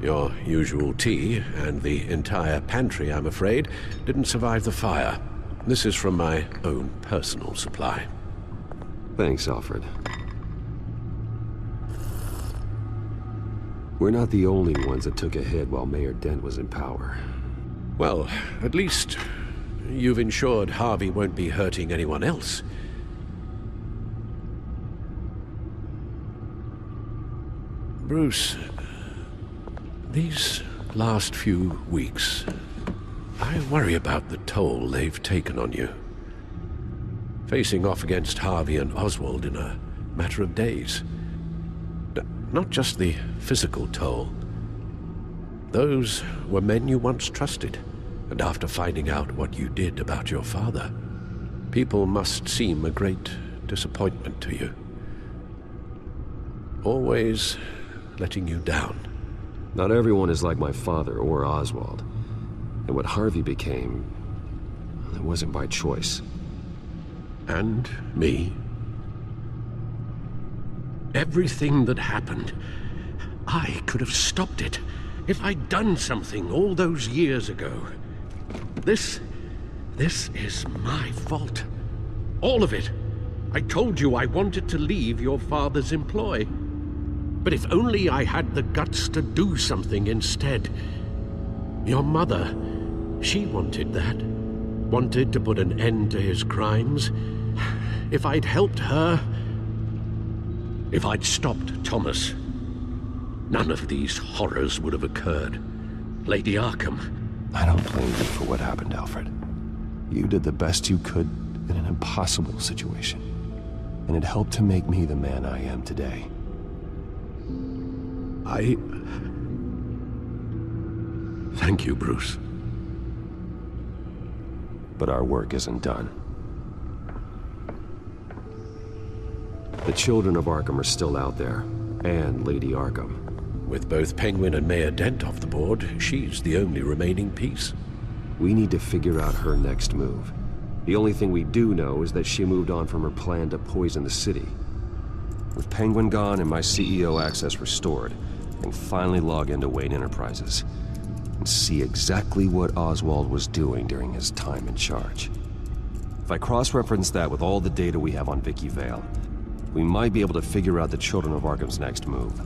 Your usual tea and the entire pantry, I'm afraid, didn't survive the fire. This is from my own personal supply. Thanks, Alfred. We're not the only ones that took a hit while Mayor Dent was in power. Well, at least you've ensured Harvey won't be hurting anyone else. Bruce, these last few weeks, I worry about the toll they've taken on you. Facing off against Harvey and Oswald in a matter of days. Not just the physical toll. Those were men you once trusted, and after finding out what you did about your father, people must seem a great disappointment to you. Always letting you down. Not everyone is like my father or Oswald. And what Harvey became, it wasn't by choice. And me. Everything that happened, I could have stopped it if I'd done something all those years ago. This is my fault. All of it. I told you I wanted to leave your father's employ. But if only I had the guts to do something instead. Your mother, she wanted that. Wanted to put an end to his crimes. If I'd helped her, if I'd stopped Thomas, none of these horrors would have occurred. Lady Arkham. I don't blame you for what happened, Alfred. You did the best you could in an impossible situation. And it helped to make me the man I am today. Thank you, Bruce. But our work isn't done. The children of Arkham are still out there, and Lady Arkham. With both Penguin and Mayor Dent off the board, she's the only remaining piece. We need to figure out her next move. The only thing we do know is that she moved on from her plan to poison the city. With Penguin gone and my CEO access restored, I can finally log into Wayne Enterprises and see exactly what Oswald was doing during his time in charge. If I cross-reference that with all the data we have on Vicki Vale, we might be able to figure out the Children of Arkham's next move.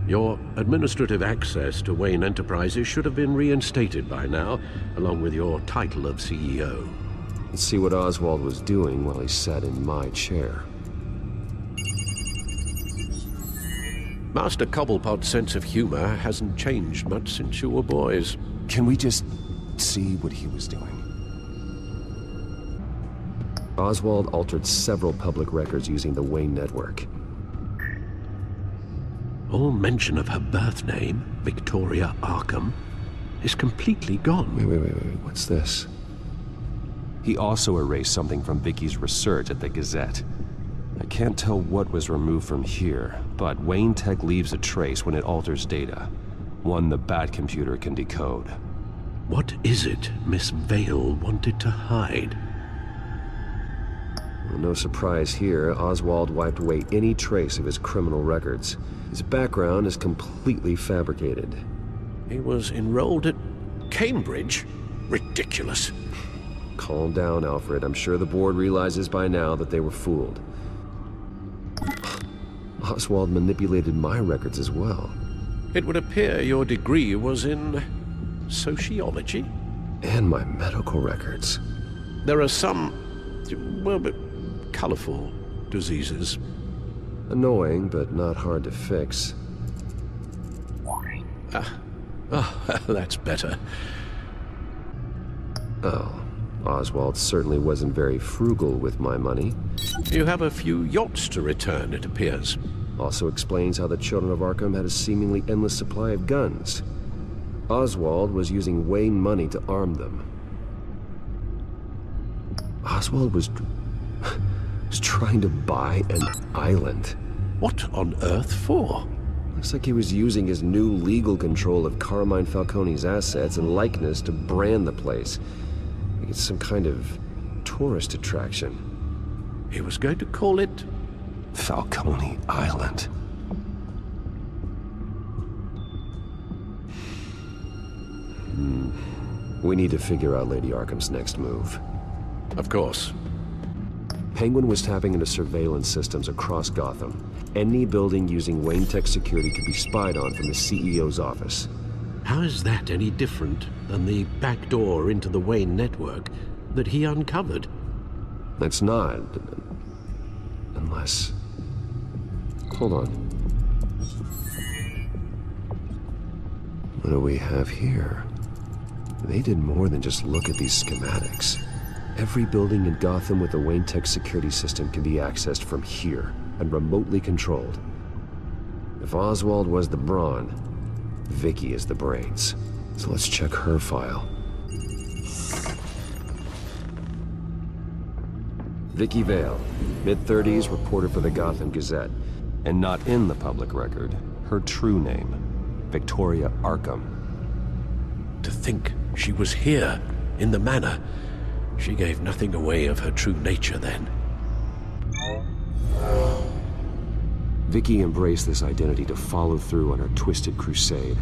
Your administrative access to Wayne Enterprises should have been reinstated by now, along with your title of CEO. Let's see what Oswald was doing while he sat in my chair. Master Cobblepot's sense of humor hasn't changed much since you were boys. Can we just see what he was doing? Oswald altered several public records using the Wayne network. All mention of her birth name, Victoria Arkham, is completely gone. Wait, what's this? He also erased something from Vicki's research at the Gazette. I can't tell what was removed from here, but Wayne Tech leaves a trace when it alters data. One the Bat computer can decode. What is it Miss Vale wanted to hide? Well, no surprise here, Oswald wiped away any trace of his criminal records. His background is completely fabricated. He was enrolled at Cambridge? Ridiculous. Calm down, Alfred. I'm sure the board realizes by now that they were fooled. Oswald manipulated my records as well. It would appear your degree was in sociology? And my medical records. There are some, well, but colorful diseases. Annoying, but not hard to fix. That's better. Oh, Oswald certainly wasn't very frugal with my money. You have a few yachts to return, it appears. Also explains how the Children of Arkham had a seemingly endless supply of guns. Oswald was using Wayne money to arm them. Oswald was trying to buy an island. What on earth for? Looks like he was using his new legal control of Carmine Falcone's assets and likeness to brand the place. Like it's some kind of tourist attraction. He was going to call it Falcone Island. We need to figure out Lady Arkham's next move. Of course. Penguin was tapping into surveillance systems across Gotham. Any building using Wayne Tech security could be spied on from the CEO's office. How is that any different than the back door into the Wayne network that he uncovered? That's not. Unless... Hold on. What do we have here? They did more than just look at these schematics. Every building in Gotham with a Wayne Tech security system can be accessed from here and remotely controlled. If Oswald was the brawn, Vicki is the brains. So let's check her file. Vicki Vale, mid-30s, reporter for the Gotham Gazette. And not in the public record, her true name, Victoria Arkham. To think she was here, in the manor. She gave nothing away of her true nature then. Vicki embraced this identity to follow through on her twisted crusade.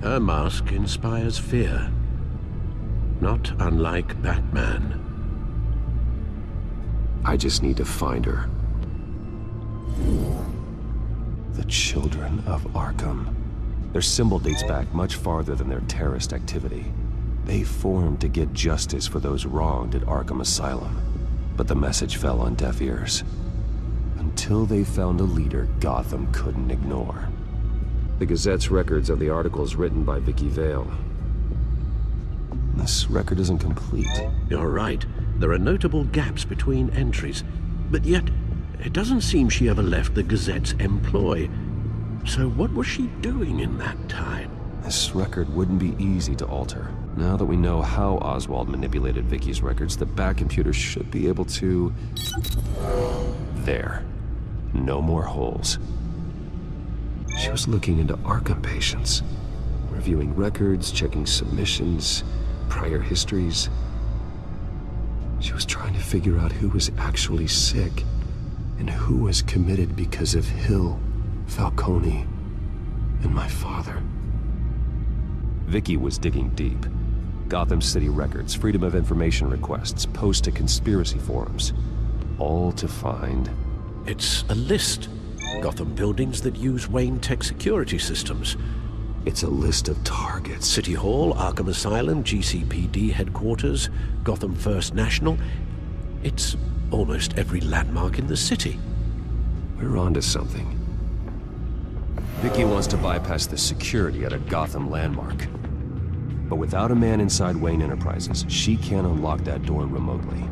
Her mask inspires fear. Not unlike Batman. I just need to find her. The Children of Arkham. Their symbol dates back much farther than their terrorist activity. They formed to get justice for those wronged at Arkham Asylum. But the message fell on deaf ears. Until they found a leader Gotham couldn't ignore. The Gazette's records of the articles written by Vicki Vale. This record isn't complete. You're right. There are notable gaps between entries. But yet, it doesn't seem she ever left the Gazette's employ. So what was she doing in that time? This record wouldn't be easy to alter. Now that we know how Oswald manipulated Vicki's records, the back computer should be able to... There. No more holes. She was looking into Arkham patients. Reviewing records, checking submissions, prior histories. She was trying to figure out who was actually sick, and who was committed because of Hill, Falcone, and my father. Vicki was digging deep. Gotham City records, Freedom of Information requests, posts to conspiracy forums. All to find... It's a list. Gotham buildings that use Wayne Tech security systems. It's a list of targets. City Hall, Arkham Asylum, GCPD headquarters, Gotham First National. It's almost every landmark in the city. We're onto something. Vicki wants to bypass the security at a Gotham landmark. But without a man inside Wayne Enterprises, she can't unlock that door remotely.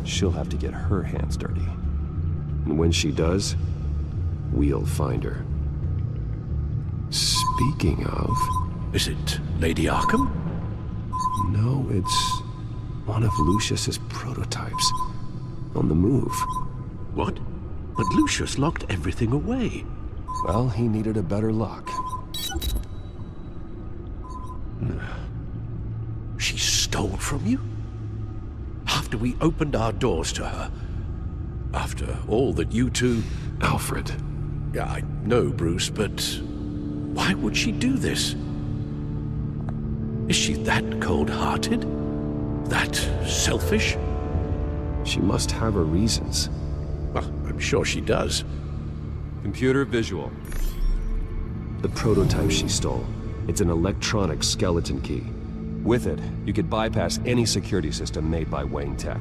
She'll have to get her hands dirty. And when she does, we'll find her. Speaking of... Is it Lady Arkham? No, it's one of Lucius's prototypes. On the move. What? But Lucius locked everything away. Well, he needed a better lock. She stole from you? After we opened our doors to her? After all that you two... Alfred. Yeah, I know, Bruce, but... why would she do this? Is she that cold-hearted? That selfish? She must have her reasons. Well, I'm sure she does. Computer visual. The prototype she stole. It's an electronic skeleton key. With it, you could bypass any security system made by Wayne Tech.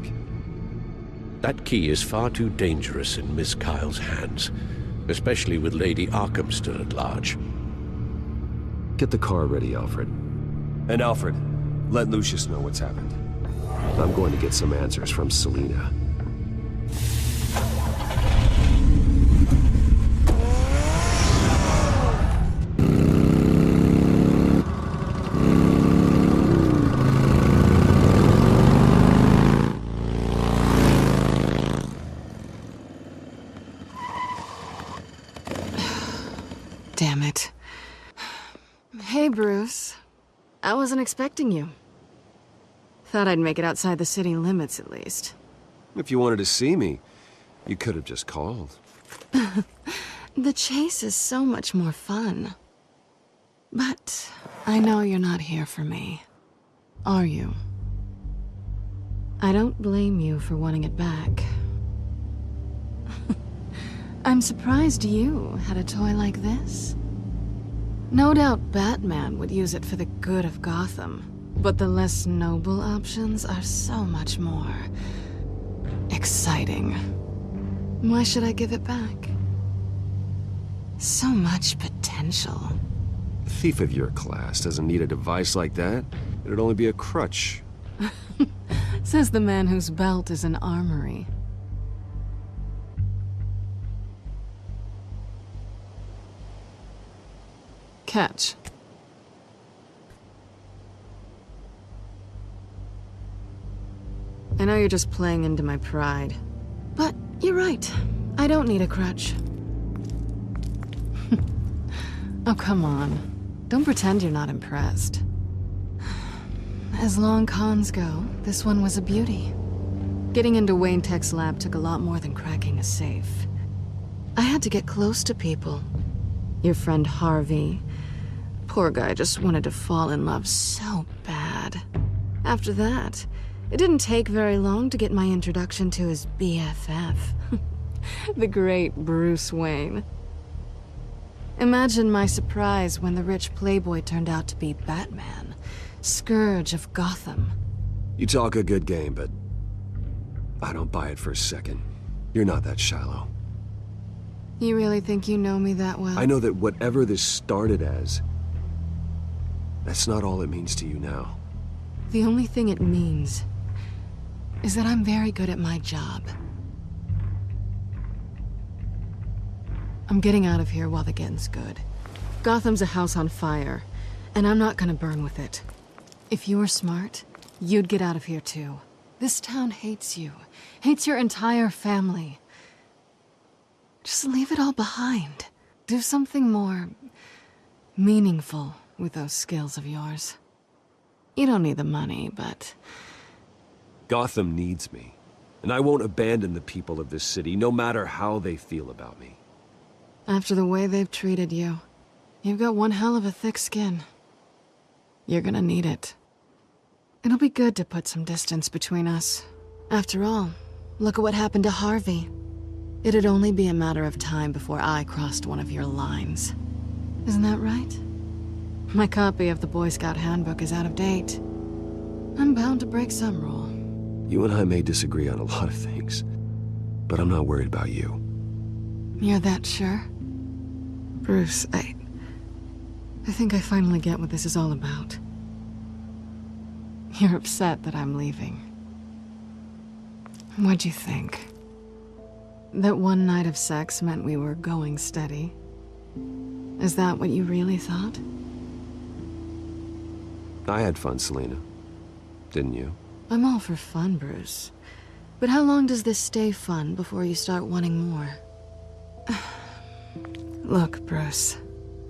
That key is far too dangerous in Miss Kyle's hands, especially with Lady Arkham still at large. Get the car ready, Alfred. And Alfred, let Lucius know what's happened. I'm going to get some answers from Selina. Damn it. Hey, Bruce. I wasn't expecting you. Thought I'd make it outside the city limits, at least. If you wanted to see me, you could have just called. The chase is so much more fun. But I know you're not here for me. Are you? I don't blame you for wanting it back. I'm surprised you had a toy like this. No doubt Batman would use it for the good of Gotham, but the less noble options are so much more exciting. Why should I give it back? So much potential. A thief of your class doesn't need a device like that. It'd only be a crutch. Says the man whose belt is an armory. Catch. I know you're just playing into my pride, but you're right. I don't need a crutch. Oh, come on. Don't pretend you're not impressed. As long cons go, this one was a beauty. Getting into Wayne Tech's lab took a lot more than cracking a safe. I had to get close to people. Your friend Harvey. Poor guy just wanted to fall in love so bad. After that, it didn't take very long to get my introduction to his BFF. The great Bruce Wayne. Imagine my surprise when the rich playboy turned out to be Batman, Scourge of Gotham. You talk a good game, but I don't buy it for a second. You're not that shallow. You really think you know me that well? I know that whatever this started as, that's not all it means to you now. The only thing it means is that I'm very good at my job. I'm getting out of here while the getting's good. Gotham's a house on fire, and I'm not gonna burn with it. If you were smart, you'd get out of here too. This town hates you, hates your entire family. Just leave it all behind. Do something more meaningful with those skills of yours. You don't need the money, but... Gotham needs me, and I won't abandon the people of this city, no matter how they feel about me. After the way they've treated you, you've got one hell of a thick skin. You're gonna need it. It'll be good to put some distance between us. After all, look at what happened to Harvey. It'd only be a matter of time before I crossed one of your lines. Isn't that right? My copy of the Boy Scout Handbook is out of date. I'm bound to break some rule. You and I may disagree on a lot of things, but I'm not worried about you. You're that sure? Bruce, I think I finally get what this is all about. You're upset that I'm leaving. What'd you think? That one night of sex meant we were going steady? Is that what you really thought? I had fun, Selena. Didn't you? I'm all for fun, Bruce. But how long does this stay fun before you start wanting more? Look, Bruce.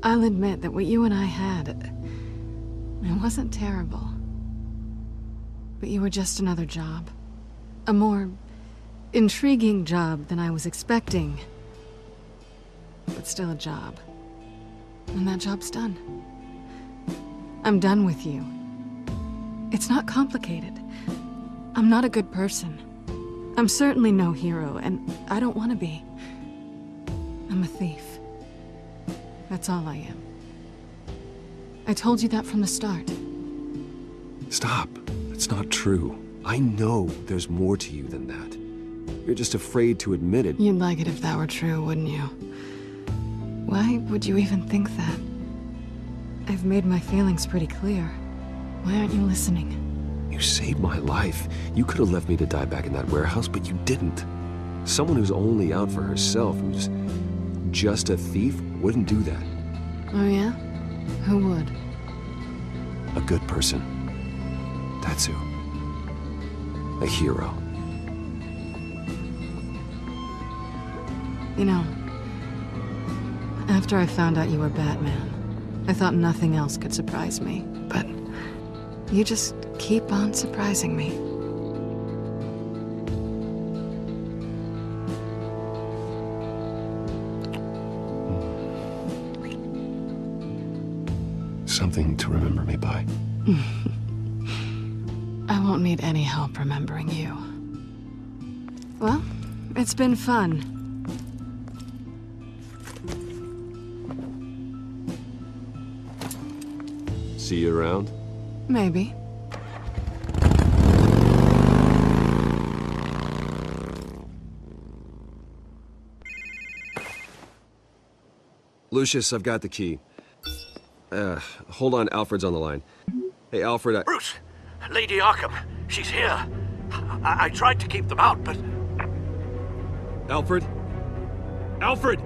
I'll admit that what you and I had, it wasn't terrible. But you were just another job. A more intriguing job than I was expecting. But still a job. And that job's done. I'm done with you. It's not complicated. I'm not a good person. I'm certainly no hero, and I don't want to be. I'm a thief. That's all I am. I told you that from the start. Stop. That's not true. I know there's more to you than that. You're just afraid to admit it. You'd like it if that were true, wouldn't you? Why would you even think that? I've made my feelings pretty clear. Why aren't you listening? You saved my life. You could have left me to die back in that warehouse, but you didn't. Someone who's only out for herself, who's just a thief, wouldn't do that. Oh yeah? Who would? A good person. That's who. A hero. You know, after I found out you were Batman, I thought nothing else could surprise me, but you just keep on surprising me. Something to remember me by. I won't need any help remembering you. Well, it's been fun. See you around? Maybe. Lucius, I've got the key. Hold on, Alfred's on the line. Hey, Alfred, Bruce! Lady Arkham, she's here. I tried to keep them out, but... Alfred? Alfred!